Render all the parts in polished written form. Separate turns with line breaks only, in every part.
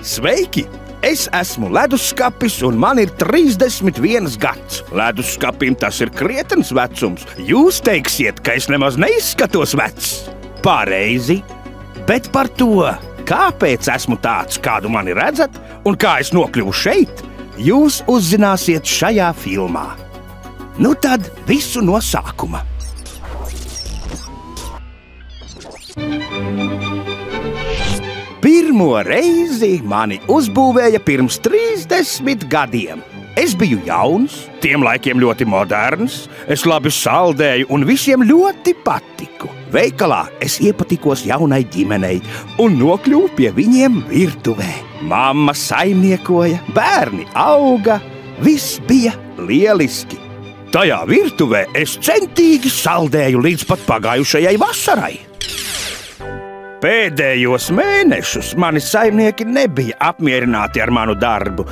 Sveiki! Es esmu leduskapis un man ir 31 gads. Leduskapim tas ir krietens vecums. Jūs teiksiet, ka es nemaz neizskatos vecs. Pareizi, bet par to, kāpēc esmu tāds, kādu mani redzat, un kā es nokļuvu šeit, jūs uzzināsiet šajā filmā. Nu tad visu no sākuma. Pirmo reizi mani uzbūvēja pirms 30 gadiem. Es biju jauns, tiem laikiem ļoti moderns, es labi saldēju un visiem ļoti patiku. Veikalā es iepatikos jaunai ģimenei un nokļuvu pie viņiem virtuvē. Mamma saimniekoja, bērni auga, viss bija lieliski. Tajā virtuvē es centīgi saldēju līdz pat pagājušajai vasarai. Pēdējos mēnešus mani saimnieki nebija apmierināti ar manu darbu.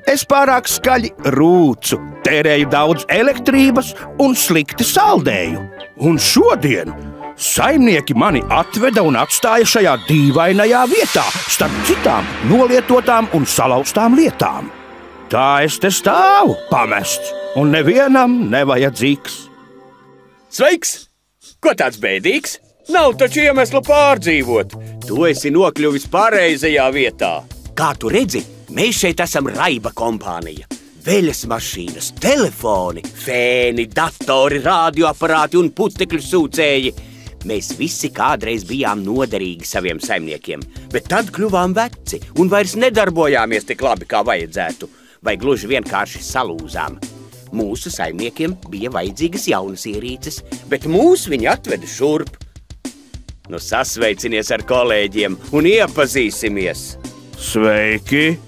Es pārāk skaļi rūcu, tērēju daudz elektrības un slikti saldēju. Un šodien saimnieki mani atveda un atstāja šajā dīvainajā vietā, starp citām nolietotām un salauztām lietām. Tā es te stāvu, pamests, un nevienam nevajadzīgs.
Sveiks! Ko tāds bēdīgs? Nav taču iemeslu pārdzīvot. Tu esi nokļuvis pareizajā vietā. Kā tu redzi, mēs šeit esam Raiba kompānija. Veļas mašīnas, telefoni, fēni, datori, radioaparāti un putekļu sūcēji. Mēs visi kādreiz bijām noderīgi saviem saimniekiem, bet tad kļuvām veci un vairs nedarbojāmies tik labi, kā vajadzētu, vai gluži vienkārši salūzām. Mūsu saimniekiem bija vajadzīgas jaunas ierīces, bet mūs viņi atveda šurp. Nu sasveicinies ar kolēģiem un iepazīsimies.
Sveiki!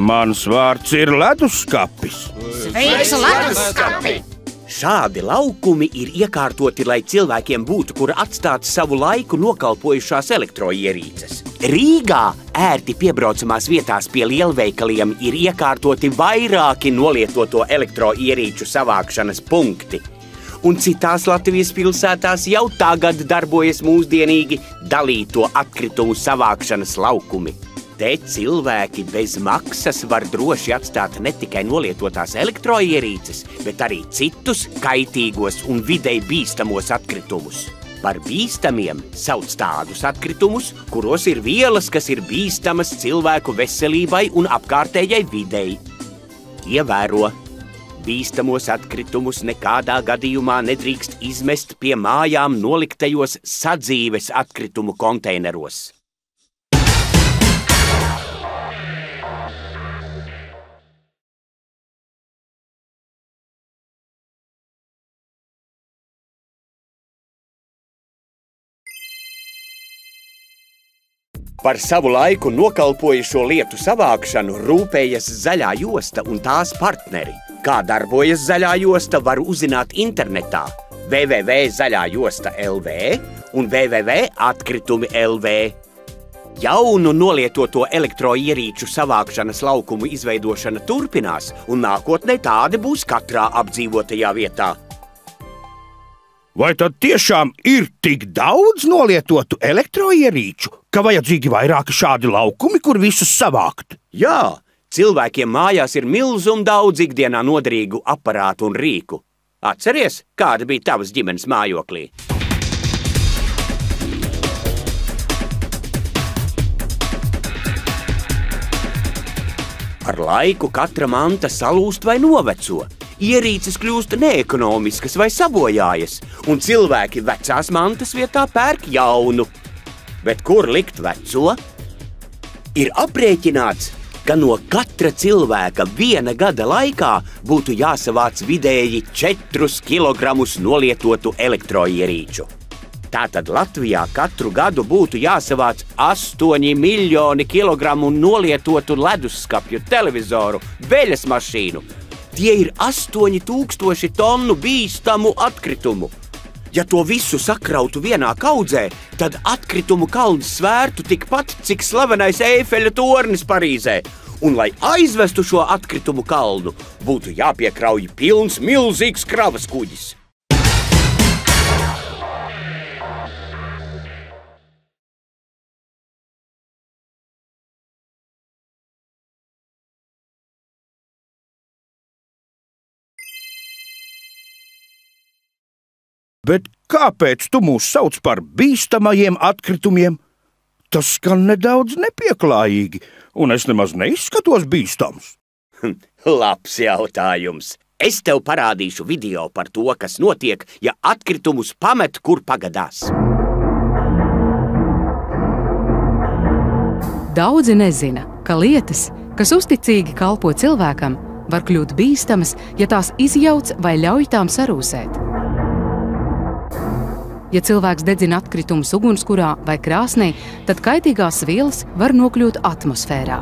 Mans vārds ir leduskapis.
Sveiks, leduskapi!
Šādi laukumi ir iekārtoti, lai cilvēkiem būtu, kur atstāt savu laiku nokalpojušās elektroierīces. Rīgā ērti piebraucamās vietās pie lielveikaliem ir iekārtoti vairāki nolietoto elektroierīču savākšanas punkti. Un citās Latvijas pilsētās jau tagad darbojas mūsdienīgi dalīto atkritumu savākšanas laukumi. Te cilvēki bez maksas var droši atstāt ne tikai nolietotās elektroierīces, bet arī citus kaitīgos un videi bīstamos atkritumus. Par bīstamiem sauc tādus atkritumus, kuros ir vielas, kas ir bīstamas cilvēku veselībai un apkārtējai videi. Ievēro! Bīstamos atkritumus nekādā gadījumā nedrīkst izmest pie mājām noliktajos sadzīves atkritumu konteineros. Par savu laiku nokalpojušo lietu savākšanu rūpējas Zaļā josta un tās partneri. Kā darbojas Zaļā josta, var uzzināt internetā www.zaļajosta.lv un www.atkritumi.lv. Jaunu nolietoto elektroierīču savākšanas laukumu izveidošana turpinās, un nākotnē tādi būs katrā apdzīvotajā vietā.
Vai tad tiešām ir tik daudz nolietotu elektroierīču, ka vajadzīgi vairāki šādi laukumi, kur visus savākt?
Jā, cilvēkiem mājās ir milzum daudz ikdienā noderīgu aparātu un rīku. Atceries, kāda bija tavas ģimenes mājoklī? Ar laiku katra manta salūst vai noveco. Ierīces kļūst neekonomiskas vai sabojājas, un cilvēki vecās mantas vietā pērk jaunu. Bet kur likt veco? Ir aprēķināts, ka no katra cilvēka viena gada laikā būtu jāsavāc vidēji 4 kilogramus nolietotu elektroierīču. Tātad Latvijā katru gadu būtu jāsavāc 8 miljoni kilogramu nolietotu leduskapju, televizoru, veļas mašīnu. Tie ir 8000 tonu bīstamu atkritumu. Ja to visu sakrautu vienā kaudzē, tad atkritumu kalns svērtu tikpat, cik slavenais Eifeļa tornis Parīzē. Un, lai aizvestu šo atkritumu kalnu, būtu jāpiekrauj pilns milzīgs kravas kuģis.
Bet kāpēc tu mūs sauc par bīstamajiem atkritumiem? Tas skan nedaudz nepieklājīgi, un es nemaz neizskatos bīstams.
Labs jautājums. Es tev parādīšu video par to, kas notiek, ja atkritumus pamet, kur pagadās.
Daudzi nezina, ka lietas, kas uzticīgi kalpo cilvēkam, var kļūt bīstamas, ja tās izjauc vai ļauj tām sarūsēt. Ja cilvēks dedzina atkritumus ugunskurā vai krāsnī, tad kaitīgās vielas var nokļūt atmosfērā.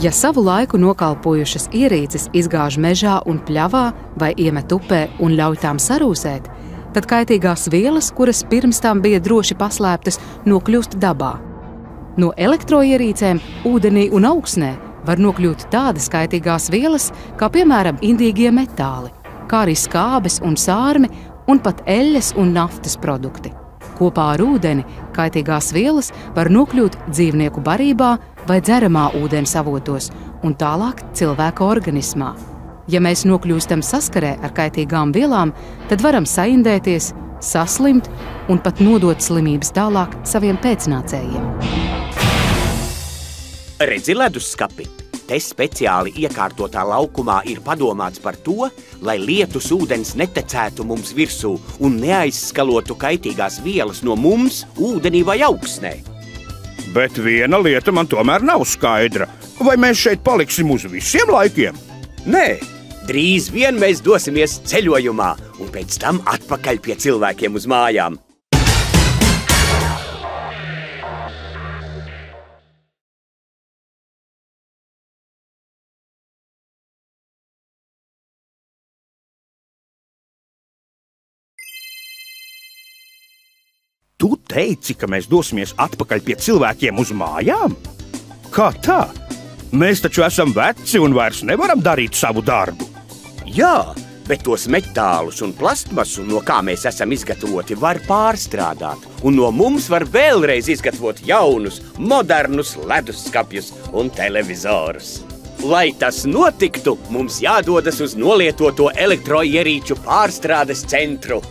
Ja savu laiku nokalpojušas ierīces izgāž mežā un pļavā vai iemet upē un ļauj tām sarūsēt, tad kaitīgās vielas, kuras pirms tam bija droši paslēptas, nokļūst dabā. No elektroierīcēm, ūdenī un augsnē var nokļūt tādas kaitīgās vielas, kā piemēram indīgie metāli, kā arī skābes un sārmi un pat eļļas un naftas produkti. Kopā ar ūdeni kaitīgās vielas var nokļūt dzīvnieku barībā vai dzeramā ūdens avotos un tālāk cilvēka organismā. Ja mēs nokļūstam saskarē ar kaitīgām vielām, tad varam saindēties, saslimt un pat nodot slimības tālāk saviem pēcnācējiem.
Redzi ledusskapi? Te speciāli iekārtotā laukumā ir padomāts par to, lai lietus ūdens netecētu mums virsū un neaizskalotu kaitīgās vielas no mums ūdenī vai augsnē.
Bet viena lieta man tomēr nav skaidra. Vai mēs šeit paliksim uz visiem laikiem?
Nē, drīz vien mēs dosimies ceļojumā un pēc tam atpakaļ pie cilvēkiem uz mājām.
Tu teici, ka mēs dosimies atpakaļ pie cilvēkiem uz mājām? Kā tā? Mēs taču esam veci un vairs nevaram darīt savu darbu.
Jā, bet tos metālus un plastmasu, no kā mēs esam izgatavoti, var pārstrādāt. Un no mums var vēlreiz izgatavot jaunus, modernus ledusskapjus un televizorus. Lai tas notiktu, mums jādodas uz nolietoto elektroierīču pārstrādes centru.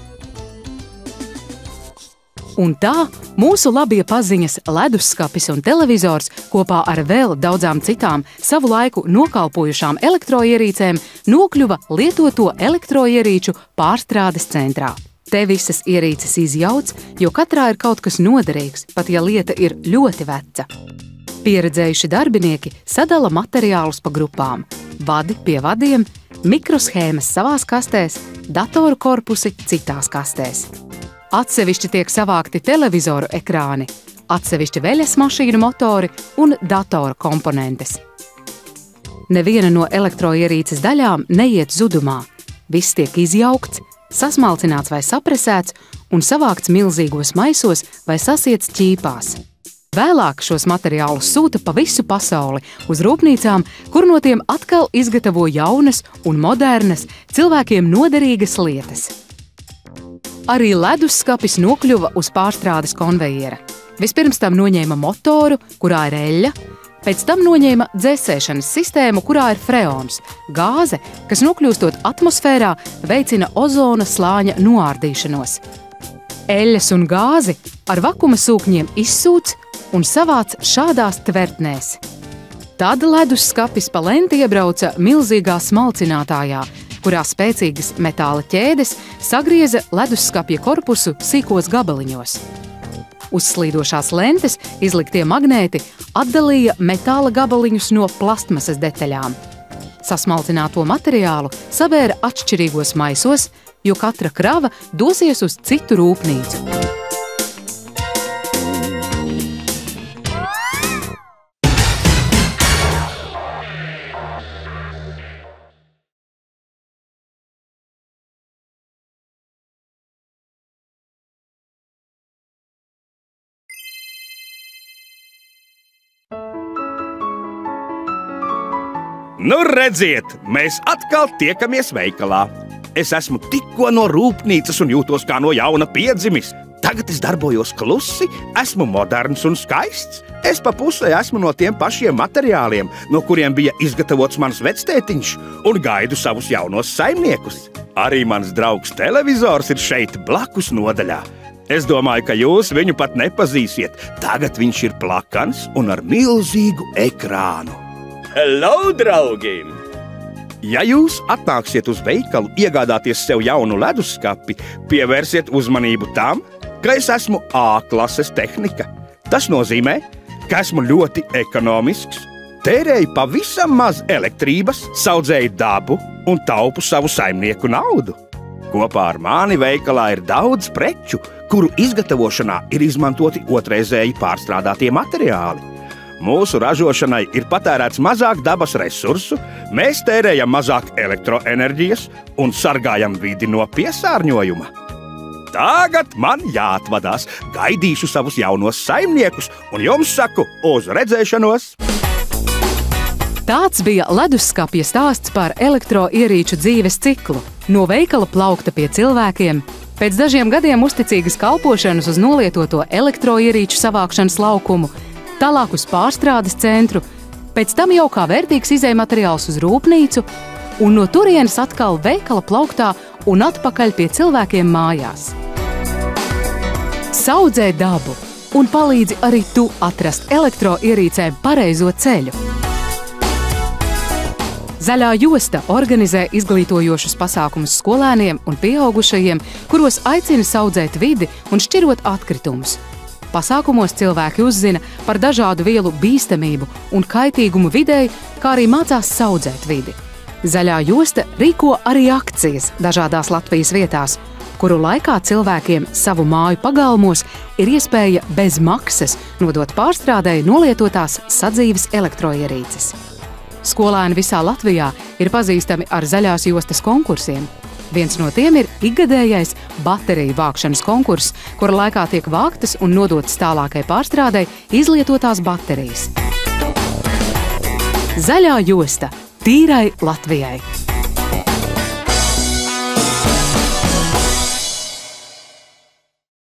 Un tā mūsu labie paziņas ledusskapis un televizors kopā ar vēl daudzām citām savu laiku nokalpojušām elektroierīcēm nokļuva lietoto elektroierīču pārstrādes centrā. Te visas ierīces izjauc, jo katrā ir kaut kas noderīgs, pat ja lieta ir ļoti veca. Pieredzējuši darbinieki sadala materiālus pa grupām, vadi pie vadiem, mikroshēmas savās kastēs, datoru korpusi citās kastēs. Atsevišķi tiek savākti televizoru ekrāni, atsevišķi veļas mašīnu motori un datoru komponentes. Neviena no elektroierīces daļām neiet zudumā. Viss tiek izjaukts, sasmalcināts vai sapresēts un savākts milzīgos maisos vai sasiets ķīpās. Vēlāk šos materiālus sūta pa visu pasauli uz rūpnīcām, kur no tiem atkal izgatavo jaunas un modernas, cilvēkiem noderīgas lietas. Arī ledusskapis nokļuva uz pārstrādes konvejera. Vispirms tam noņēma motoru, kurā ir eļļa, pēc tam noņēma dzēsēšanas sistēmu, kurā ir freons, gāze, kas nokļūstot atmosfērā veicina ozona slāņa noārdīšanos. Eļļas un gāzi ar vakuma sūkņiem izsūc un savāc šādās tvertnēs. Tad ledusskapis pa lenti iebrauca milzīgā smalcinātājā, kurā spēcīgas metāla ķēdes sagrieza ledusskapja korpusu sīkos gabaliņos. Uz slīdošās lentes izliktie magnēti atdalīja metāla gabaliņus no plastmasas detaļām. Sasmalcināto materiālu sabēra atšķirīgos maisos, jo katra krava dosies uz citu rūpnīcu.
Nu, redziet, mēs atkal tiekamies veikalā. Es esmu tikko no rūpnīcas un jūtos kā no jauna piedzimis. Tagad es darbojos klusi, esmu moderns un skaists. Es pa pusē esmu no tiem pašiem materiāliem, no kuriem bija izgatavots mans vectētiņš, un gaidu savus jaunos saimniekus. Arī mans draugs televizors ir šeit blakus nodaļā. Es domāju, ka jūs viņu pat nepazīsiet. Tagad viņš ir plakans un ar milzīgu ekrānu.
Hello, draugi!
Ja jūs atnāksiet uz veikalu iegādāties sev jaunu leduskapi, pievērsiet uzmanību tam, ka es esmu A-klases tehnika. Tas nozīmē, ka esmu ļoti ekonomisks, tērēju pavisam maz elektrības, saudzēju dabu un taupu savu saimnieku naudu. Kopā ar mani veikalā ir daudz preču, kuru izgatavošanā ir izmantoti otrreizēji pārstrādātie materiāli. Mūsu ražošanai ir patērēts mazāk dabas resursu, mēs tērējam mazāk elektroenerģijas un sargājam vidi no piesārņojuma. Tagad man jāatvadās, gaidīšu savus jaunos saimniekus un jums saku uz redzēšanos!
Tāds bija leduskapja stāsts par elektroierīču dzīves ciklu. No veikala plaukta pie cilvēkiem, pēc dažiem gadiem uzticīgas kalpošanas uz nolietoto elektroierīču savākšanas laukumu, tālāk uz pārstrādes centru, pēc tam jau kā vērtīgs izejmateriāls uz rūpnīcu, un no turienes atkal veikala plauktā un atpakaļ pie cilvēkiem mājās. Saudzē dabu un palīdzi arī tu atrast elektroierīcēm pareizo ceļu. Zaļā josta organizē izglītojošus pasākumus skolēniem un pieaugušajiem, kuros aicina saudzēt vidi un šķirot atkritumus. Pasākumos cilvēki uzzina par dažādu vielu bīstamību un kaitīgumu videi, kā arī mācās saudzēt vidi. Zaļā josta rīko arī akcijas dažādās Latvijas vietās, kuru laikā cilvēkiem savu māju pagalmos ir iespēja bez maksas nodot pārstrādēji nolietotās sadzīves elektroierīces. Skolēni visā Latvijā ir pazīstami ar zaļās jostas konkursiem. Viens no tiem ir ikgadējais bateriju vākšanas konkurss, kura laikā tiek vāktas un nodotas tālākai pārstrādei izlietotās baterijas. Zaļā josta tīrai Latvijai!